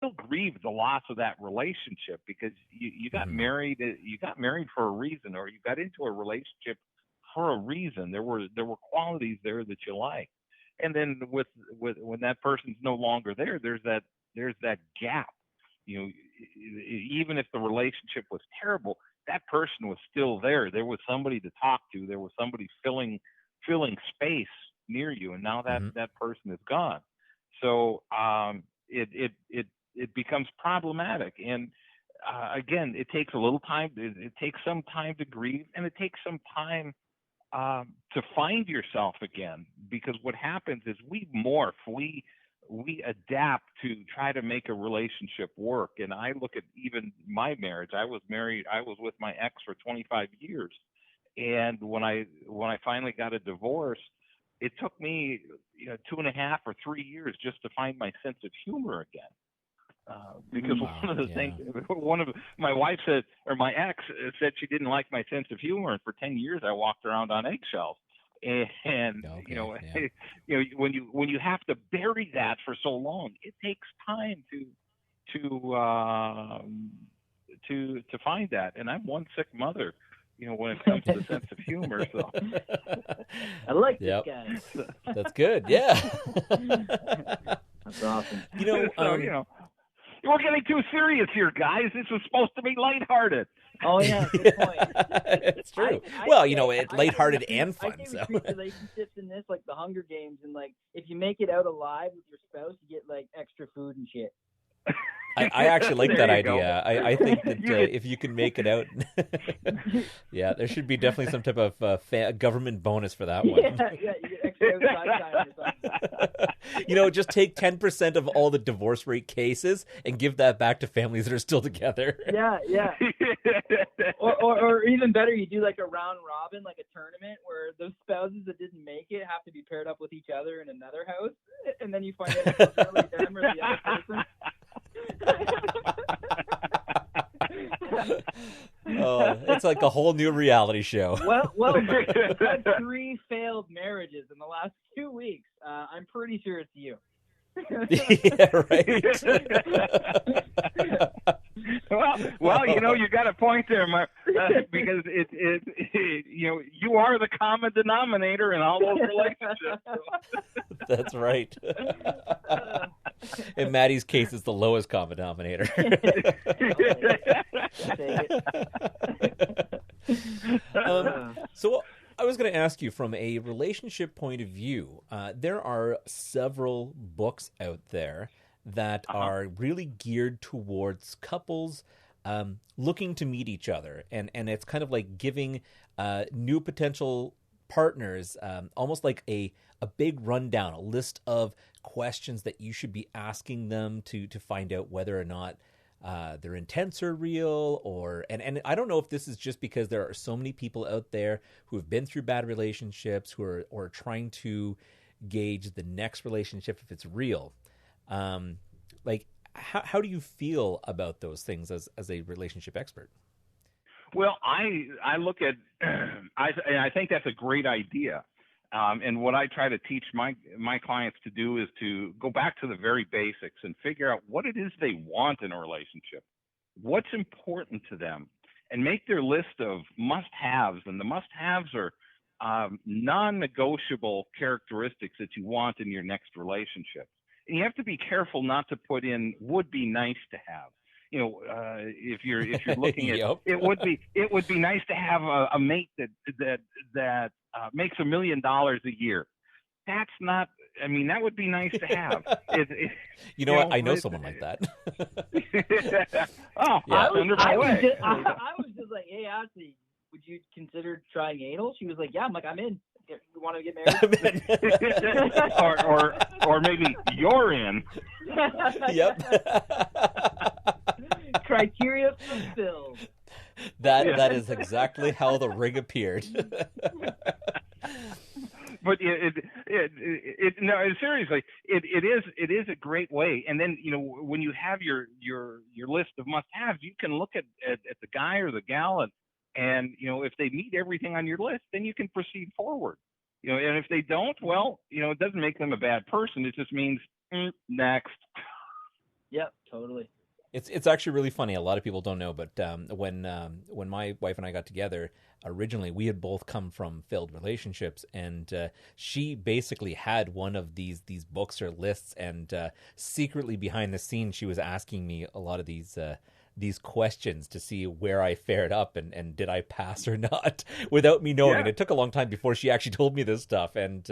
still grieve the loss of that relationship because you got Hmm. married. You got married for a reason, or you got into a relationship for a reason. There were qualities there that you like, and then with when that person's no longer there, there's that gap. Even if the relationship was terrible, that person was still there. There was somebody to talk to. There was somebody filling space near you, and now that Hmm. that person is gone. So it becomes problematic, and again, it takes a little time. It takes some time to grieve, and it takes some time to find yourself again. Because what happens is we morph, we adapt to try to make a relationship work. And I look at even my marriage. I was married. I was with my ex for 25 years, and when I finally got a divorce, it took me 2.5 or 3 years just to find my sense of humor again. Because Mm. one Wow. of the things, Yeah. one of my wife said, or my ex said she didn't like my sense of humor, and for 10 years I walked around on eggshells. And Okay. Yeah. when you have to bury that for so long, it takes time to um, to find that. And I'm one sick mother, when it comes to sense of humor. So, I like this Yep. guy. That's good. Yeah. That's awesome. You know, so we're getting too serious here, guys. This was supposed to be lighthearted. Oh yeah, good point. it's true. I Well, say it I say we lighthearted treat and I fun. say we So treat relationships in this like the Hunger Games, and like if you make it out alive with your spouse, you get like extra food and shit. I actually like There that you go. idea. I think that You get if you can make it out, yeah, there should be definitely some type of government bonus for that one. Yeah, you get extra outside time or something. Just take 10% of all the divorce rate cases and give that back to families that are still together. Yeah. Or even better, you do like a round robin, like a tournament where those spouses that didn't make it have to be paired up with each other in another house, and then you find out if it's really them or the other person. Oh, it's like a whole new reality show. Well, I've had 3 failed marriages in the last 2 weeks. I'm pretty sure it's you. Yeah, right. well, you got a point there, Mark, because you are the common denominator in all those relationships. That's right. In Maddie's case, it's the lowest common denominator. So I was going to ask you from a relationship point of view, there are several books out there that are really geared towards couples looking to meet each other. And it's kind of like giving new potential partners almost like a big rundown, a list of questions that you should be asking them to find out whether or not their intents are real, and I don't know if this is just because there are so many people out there who have been through bad relationships who are trying to gauge the next relationship if it's real. Like how do you feel about those things as a relationship expert? Well, I look at I think that's a great idea. And what I try to teach my clients to do is to go back to the very basics and figure out what it is they want in a relationship, what's important to them, and make their list of must-haves. And the must-haves are non-negotiable characteristics that you want in your next relationship. And you have to be careful not to put in would be nice to have. If you're looking at Yep. it would be nice to have a mate that makes $1 million a year. That's not. I mean, that would be nice to have. What? I know someone like that. Oh, Yeah. under my way. I was just like, hey, Ashley, would you consider trying anal? She was like, yeah. I'm like, I'm in. You want to get married? or maybe you're in. Yep. Criteria fulfilled. That is exactly how the ring appeared. But no, seriously, it is a great way. And then when you have your list of must-haves, you can look at the guy or the gal, and if they meet everything on your list, then you can proceed forward. And if they don't, well, it doesn't make them a bad person. It just means next. Yep, totally. It's actually really funny. A lot of people don't know, but when my wife and I got together, originally we had both come from failed relationships, and she basically had one of these books or lists, and secretly behind the scenes, she was asking me a lot of these questions to see where I fared up and did I pass or not without me knowing. Yeah. And it took a long time before she actually told me this stuff. And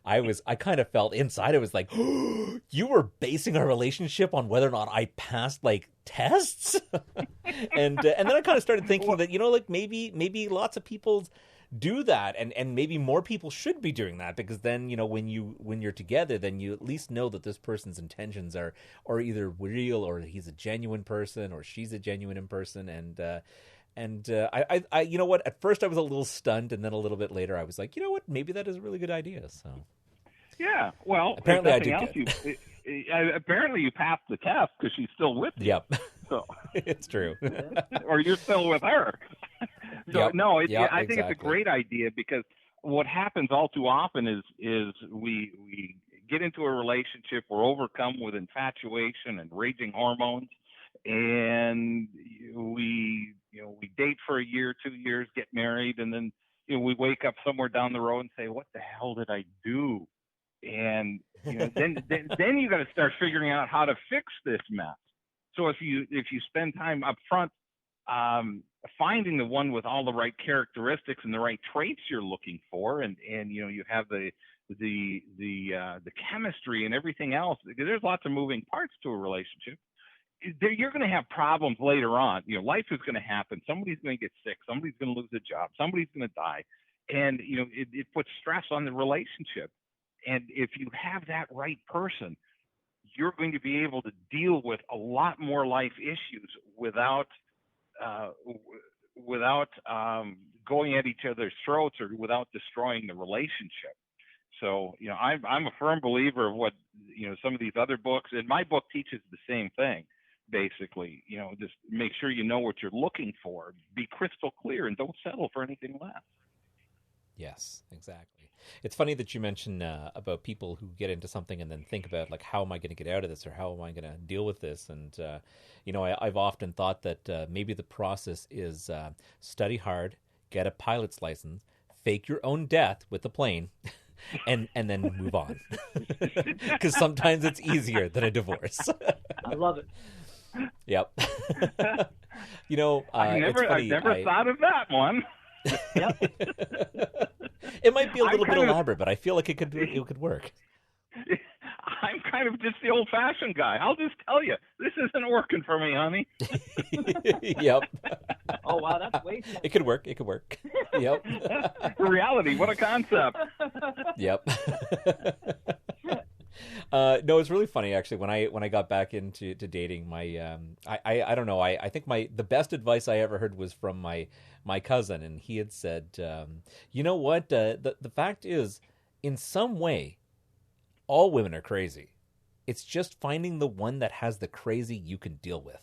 I kind of felt inside, I was like, oh, you were basing our relationship on whether or not I passed like tests. And then I kind of started thinking that, like maybe lots of people do that, and maybe more people should be doing that, because then when you're together, then you at least know that this person's intentions are either real, or he's a genuine person, or she's a genuine person. And I you know what, at first I was a little stunned, and then a little bit later I was like, maybe that is a really good idea. So yeah, well, apparently I did else, good. apparently you passed the test because she's still with you. Yep. So it's true. or you're still with her. So Yep. no, Yep, I think it's a great idea, because what happens all too often is we get into a relationship, we're overcome with infatuation and raging hormones, and we date for a year, 2 years, get married, and then we wake up somewhere down the road and say, what the hell did I do? And then you got to start figuring out how to fix this mess. So if you spend time up front finding the one with all the right characteristics and the right traits you're looking for, and you have the chemistry and everything else, because there's lots of moving parts to a relationship. You're going to have problems later on. Life is going to happen. Somebody's going to get sick. Somebody's going to lose a job. Somebody's going to die, and it puts stress on the relationship. And if you have that right person, you're going to be able to deal with a lot more life issues without going at each other's throats, or without destroying the relationship. So I'm a firm believer of what some of these other books, and my book teaches the same thing. Basically, just make sure you know what you're looking for, be crystal clear, and don't settle for anything less. Yes, exactly. It's funny that you mention about people who get into something and then think about, like, how am I going to get out of this, or how am I going to deal with this? And, I've often thought that maybe the process is study hard, get a pilot's license, fake your own death with the plane, and then move on. Because sometimes it's easier than a divorce. I love it. Yep. I've never thought of that one. Yep. It might be a little bit elaborate, but I feel like it could work. I'm kind of just the old-fashioned guy. I'll just tell you, this isn't working for me, honey. Yep. Oh wow, that's way. It could work. Yep. Reality, what a concept. Yep. No, it's really funny actually. When I got back into dating, my I don't know. I think the best advice I ever heard was from my cousin, and he had said, you know what? The fact is, in some way, all women are crazy. It's just finding the one that has the crazy you can deal with.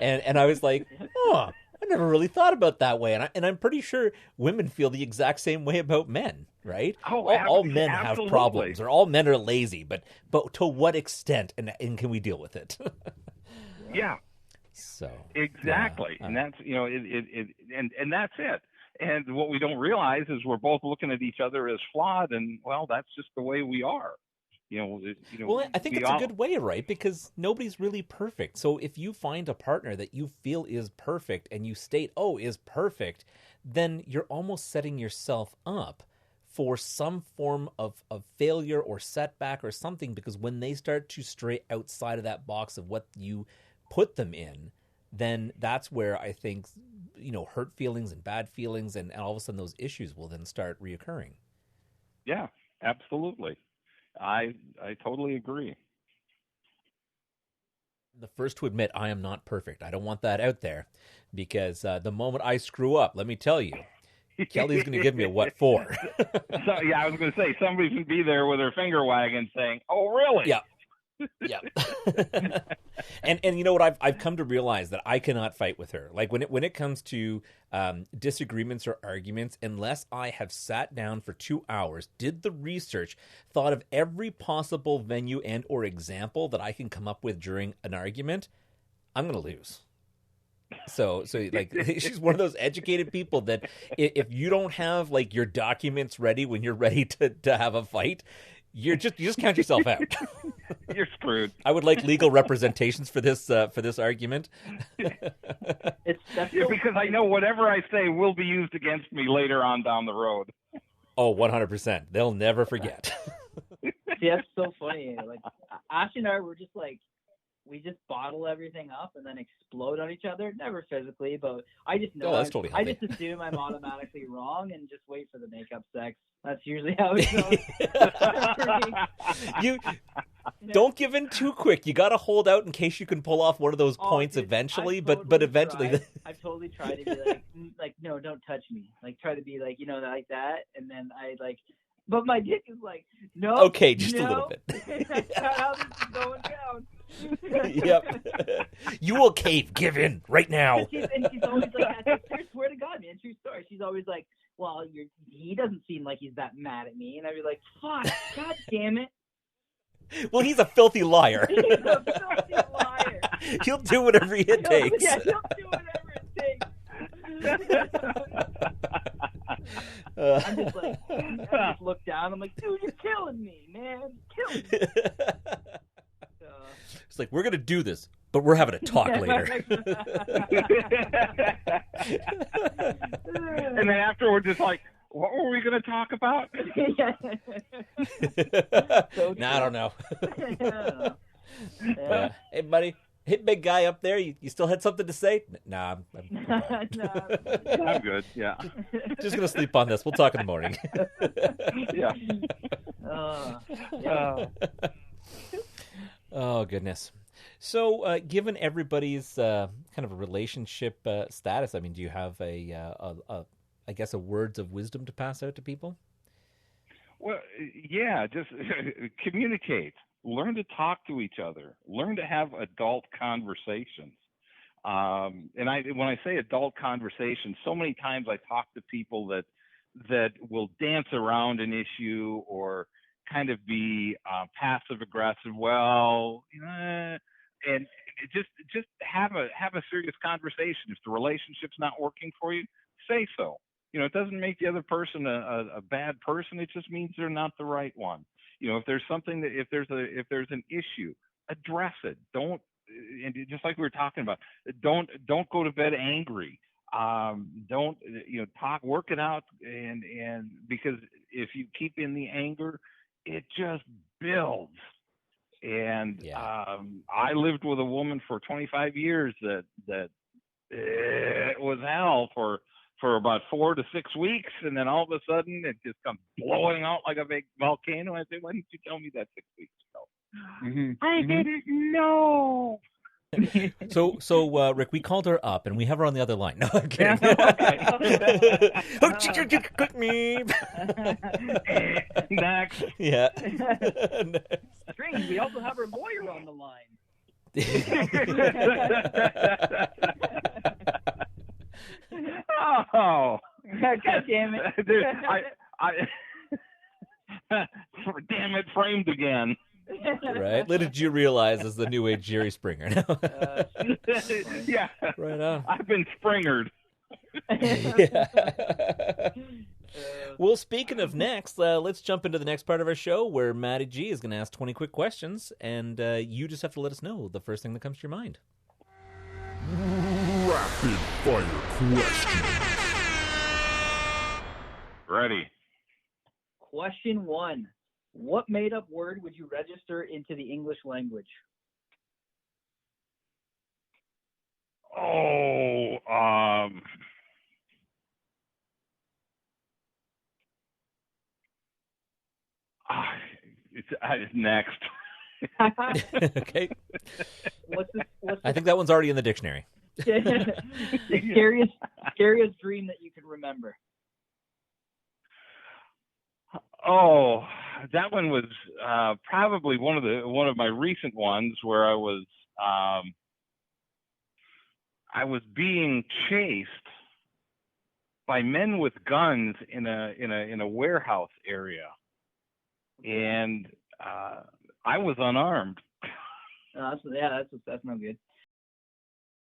And I was like, oh, I never really thought about that way. And I'm pretty sure women feel the exact same way about men, right? Oh, all men absolutely. have problems, or all men are lazy, but to what extent and can we deal with it? Yeah. So exactly, yeah. And that's and that's it. And what we don't realize is we're both looking at each other as flawed, and well, that's just the way we are. Well, I think it's a good way, right? Because nobody's really perfect. So if you find a partner that you feel is perfect, and you state, "Oh, is perfect," then you're almost setting yourself up for some form of failure or setback or something. Because when they start to stray outside of that box of what you put them in, then that's where I think hurt feelings and bad feelings and all of a sudden those issues will then start reoccurring. Yeah, absolutely. I totally agree. The first to admit I am not perfect. I don't want that out there, because the moment I screw up, let me tell you, Kelly's going to give me a what for. So yeah, I was going to say, somebody's going to be there with her finger wagging saying, "Oh, really?" Yeah. Yeah. And you know what, I've come to realize that I cannot fight with her. Like when it comes to disagreements or arguments, unless I have sat down for 2 hours, did the research, thought of every possible venue and or example that I can come up with during an argument, I'm going to lose. So like she's one of those educated people that if you don't have like your documents ready when you're ready to have a fight, you just count yourself out. You're screwed. I would like legal representations for this argument. It's because I know whatever I say will be used against me later on down the road. Oh, 100%. They'll never forget. See, that's so funny. Like Ash and I were just like, we just bottle everything up and then explode on each other. Never physically, but I just know. That's totally healthy. I just assume I'm automatically wrong and just wait for the makeup sex. That's usually how it goes. You don't give in too quick. You got to hold out in case you can pull off one of those points eventually. But eventually, I've totally tried to be like, no, don't touch me. Like try to be like, like that, and then I like. But my dick is like, no. Okay, just a little bit. That's how this is going down. Yep. You will cave. Give in right now. And she's always like, I swear to God, man, true story. She's always like, well, he doesn't seem like he's that mad at me. And I'd be like, fuck, God damn it. Well, he's a filthy liar. He's a filthy liar. He'll do whatever it takes. Yeah, he'll do whatever it takes. I'm just like, I just look down. I'm like, dude, you're killing me, man. You're killing me. It's like, we're going to do this, but we're having a talk later. And then afterwards, it's like, what were we going to talk about? No, I don't know. Hey, buddy. Hey, big guy up there. You still had something to say? Nah, I'm good. Yeah. Just going to sleep on this. We'll talk in the morning. Yeah. Oh, goodness. So, given everybody's kind of a relationship status, I mean, do you have I guess, a words of wisdom to pass out to people? Well, yeah, just communicate. Learn to talk to each other. Learn to have adult conversations. And when I say adult conversations, so many times I talk to people that will dance around an issue or kind of be passive aggressive. Well, and just have a serious conversation. If the relationship's not working for you, say so. It doesn't make the other person a bad person. It just means they're not the right one. If there's something if there's an issue, address it. Don't, and just like we were talking about, don't go to bed angry. Don't work it out, and because if you keep in the anger, it just builds. And I lived with a woman for 25 years that it was hell for about 4 to 6 weeks, and then all of a sudden it just comes blowing out like a big volcano. I said, why didn't you tell me that 6 weeks ago? Mm-hmm. I didn't know. So Rick, we called her up, and we have her on the other line. No, I'm kidding. Next. Yeah. Strange. We also have her lawyer on the line. Oh, God damn it! Damn it, framed again. Right? Little did you realize as the new age Jerry Springer. Yeah. Right on. I've been Springered. Yeah. Well, speaking of next, let's jump into the next part of our show where Matty G is going to ask 20 quick questions, and you just have to let us know the first thing that comes to your mind. Rapid fire question. Ready. Question 1. What made-up word would you register into the English language? Oh, it's next. Okay. What's I think that one's already in the dictionary. the scariest dream that you can remember? Oh, that one was probably one of my recent ones where I was being chased by men with guns in a warehouse area, and I was unarmed. That's no good.